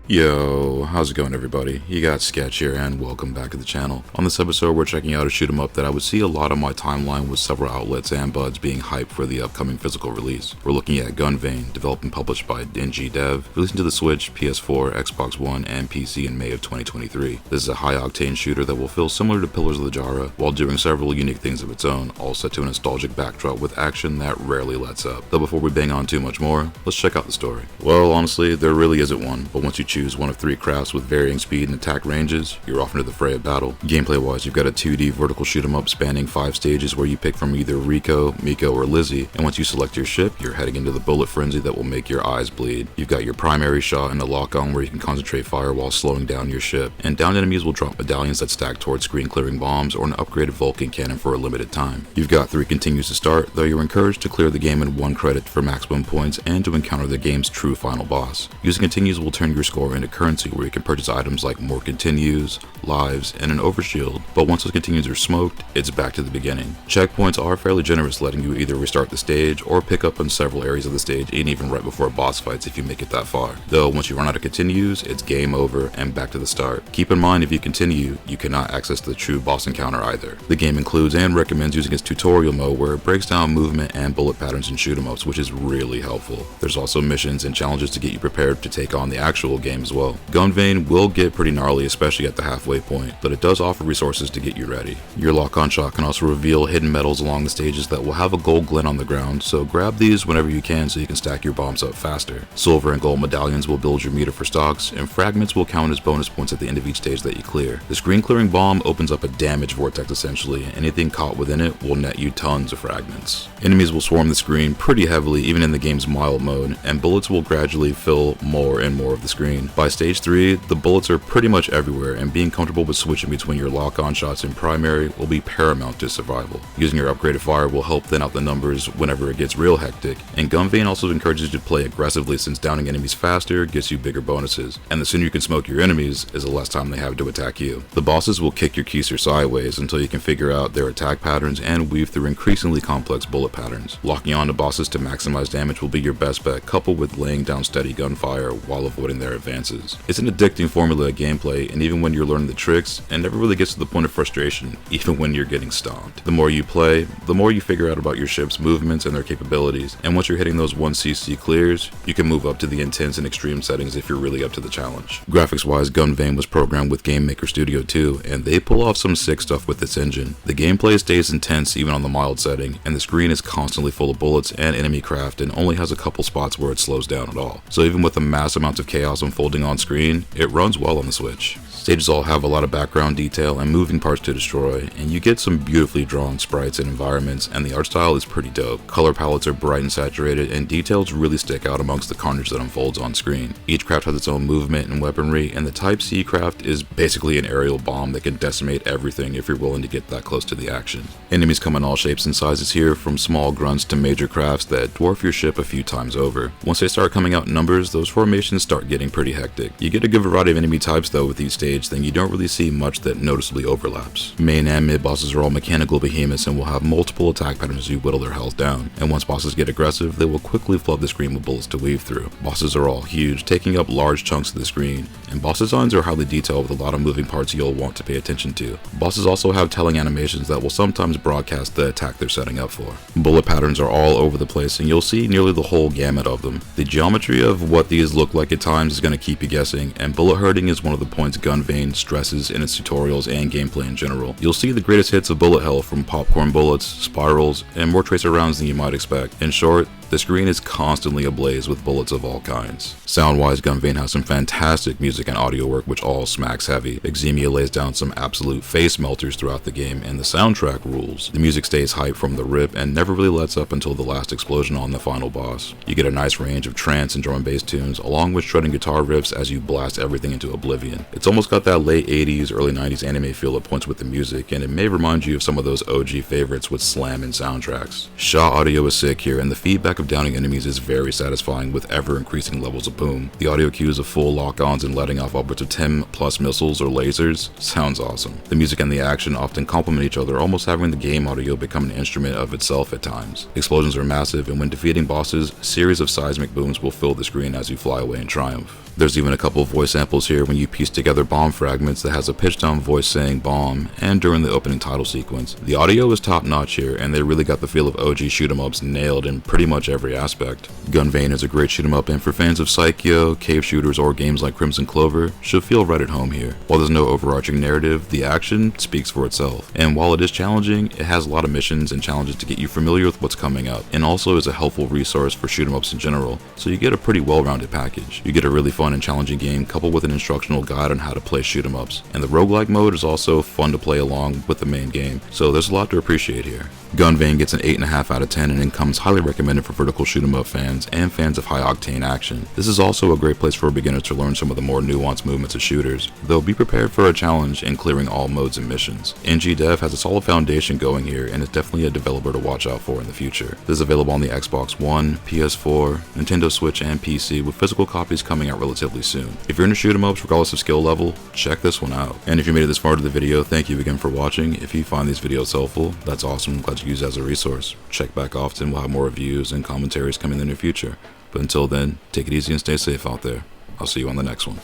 Yo, how's it going everybody? You got Sketch here and welcome back to the channel. On this episode we're checking out a shoot 'em up that I would see a lot on my timeline with several outlets and buds being hyped for the upcoming physical release. We're looking at Gunvein, developed and published by NGDEV, releasing to the Switch, PS4, Xbox One, and PC in May of 2023. This is a high-octane shooter that will feel similar to Pillars of the Jara, while doing several unique things of its own, all set to a nostalgic backdrop with action that rarely lets up. Though before we bang on too much more, let's check out the story. Well, honestly, there really isn't one, but once you choose one of three crafts with varying speed and attack ranges, you're off into the fray of battle. Gameplay wise, you've got a 2D vertical shoot 'em up spanning 5 stages where you pick from either Rico, Miko, or Lizzie, and once you select your ship, you're heading into the bullet frenzy that will make your eyes bleed. You've got your primary shot and a lock-on where you can concentrate fire while slowing down your ship, and downed enemies will drop medallions that stack towards screen clearing bombs or an upgraded Vulcan cannon for a limited time. You've got 3 continues to start, though you're encouraged to clear the game in 1 credit for maximum points and to encounter the game's true final boss. Using continues will turn your score into currency where you can purchase items like more continues, lives, and an overshield, but once those continues are smoked, it's back to the beginning. Checkpoints are fairly generous, letting you either restart the stage or pick up in several areas of the stage and even right before boss fights if you make it that far. Though once you run out of continues, it's game over and back to the start. Keep in mind if you continue, you cannot access the true boss encounter either. The game includes and recommends using its tutorial mode where it breaks down movement and bullet patterns in shoot 'em ups, which is really helpful. There's also missions and challenges to get you prepared to take on the actual game as well. Gunvein will get pretty gnarly, especially at the halfway point, but it does offer resources to get you ready. Your lock-on shot can also reveal hidden medals along the stages that will have a gold glint on the ground, so grab these whenever you can so you can stack your bombs up faster. Silver and gold medallions will build your meter for stocks, and fragments will count as bonus points at the end of each stage that you clear. The screen clearing bomb opens up a damage vortex essentially, and anything caught within it will net you tons of fragments. Enemies will swarm the screen pretty heavily even in the game's mild mode, and bullets will gradually fill more and more of the screen. By stage 3, the bullets are pretty much everywhere, and being comfortable with switching between your lock-on shots and primary will be paramount to survival. Using your upgraded fire will help thin out the numbers whenever it gets real hectic, and Gunvein also encourages you to play aggressively since downing enemies faster gets you bigger bonuses, and the sooner you can smoke your enemies is the less time they have to attack you. The bosses will kick your keister sideways until you can figure out their attack patterns and weave through increasingly complex bullet patterns. Locking on to bosses to maximize damage will be your best bet, coupled with laying down steady gunfire while avoiding their advances. It's an addicting formula of gameplay, and even when you're learning the tricks, it never really gets to the point of frustration, even when you're getting stomped. The more you play, the more you figure out about your ship's movements and their capabilities, and once you're hitting those 1cc clears, you can move up to the intense and extreme settings if you're really up to the challenge. Graphics wise, Gunvein was programmed with Game Maker Studio 2, and they pull off some sick stuff with this engine. The gameplay stays intense even on the mild setting, and the screen is constantly full of bullets and enemy craft and only has a couple spots where it slows down at all. So even with the mass amounts of chaos unfolding on screen, it runs well on the Switch. Stages all have a lot of background detail and moving parts to destroy, and you get some beautifully drawn sprites and environments, and the art style is pretty dope. Color palettes are bright and saturated, and details really stick out amongst the carnage that unfolds on screen. Each craft has its own movement and weaponry, and the Type C craft is basically an aerial bomb that can decimate everything if you're willing to get that close to the action. Enemies come in all shapes and sizes here, from small grunts to major crafts that dwarf your ship a few times over. Once they start coming out in numbers, those formations start getting pretty hectic. You get a good variety of enemy types though with each stage, then you don't really see much that noticeably overlaps. Main and mid bosses are all mechanical behemoths and will have multiple attack patterns as you whittle their health down, and once bosses get aggressive, they will quickly flood the screen with bullets to weave through. Bosses are all huge, taking up large chunks of the screen, and boss designs are highly detailed with a lot of moving parts you'll want to pay attention to. Bosses also have telling animations that will sometimes broadcast the attack they're setting up for. Bullet patterns are all over the place, and you'll see nearly the whole gamut of them. The geometry of what these look like at times is going to keep you guessing, and bullet hurting is one of the points Gunvein stresses in its tutorials and gameplay in general. You'll see the greatest hits of bullet hell from popcorn bullets, spirals, and more tracer rounds than you might expect. In short, the screen is constantly ablaze with bullets of all kinds. Sound-wise, Gunvein has some fantastic music and audio work which all smacks heavy. Xemia lays down some absolute face melters throughout the game, and the soundtrack rules. The music stays hype from the rip and never really lets up until the last explosion on the final boss. You get a nice range of trance and drum and bass tunes, along with shredding guitar riffs as you blast everything into oblivion. It's almost got that late 80s, early 90s anime feel at points with the music, and it may remind you of some of those OG favorites with slam and soundtracks. Shaw audio is sick here, and the feedback act of downing enemies is very satisfying with ever-increasing levels of boom. The audio cues of full lock-ons and letting off upwards of 10 plus missiles or lasers sounds awesome. The music and the action often complement each other, almost having the game audio become an instrument of itself at times. Explosions are massive, and when defeating bosses, a series of seismic booms will fill the screen as you fly away in triumph. There's even a couple of voice samples here when you piece together bomb fragments that has a pitched down voice saying bomb, and during the opening title sequence. The audio is top notch here, and they really got the feel of OG shoot 'em ups nailed in pretty much every aspect. Gunvein is a great shoot 'em up, and for fans of Psycho, cave shooters, or games like Crimson Clover, should feel right at home here. While there's no overarching narrative, the action speaks for itself, and while it is challenging, it has a lot of missions and challenges to get you familiar with what's coming up, and also is a helpful resource for shoot 'em ups in general, so you get a pretty well-rounded package. You get a really fun and challenging game coupled with an instructional guide on how to play shoot 'em ups, and the roguelike mode is also fun to play along with the main game, so there's a lot to appreciate here. Gunvein gets an 8.5 out of 10 and comes highly recommended for vertical shoot 'em up fans and fans of high octane action. This is also a great place for beginners to learn some of the more nuanced movements of shooters, though be prepared for a challenge in clearing all modes and missions. NGDEV has a solid foundation going here and is definitely a developer to watch out for in the future. This is available on the Xbox One, PS4, Nintendo Switch, and PC, with physical copies coming out relatively soon. If you're into shoot 'em ups regardless of skill level, check this one out. And if you made it this far into the video, thank you again for watching. If you find these videos helpful, that's awesome. I'm glad to use it as a resource. Check back often, we'll have more reviews and commentaries coming in the near future. But until then, take it easy and stay safe out there. I'll see you on the next one.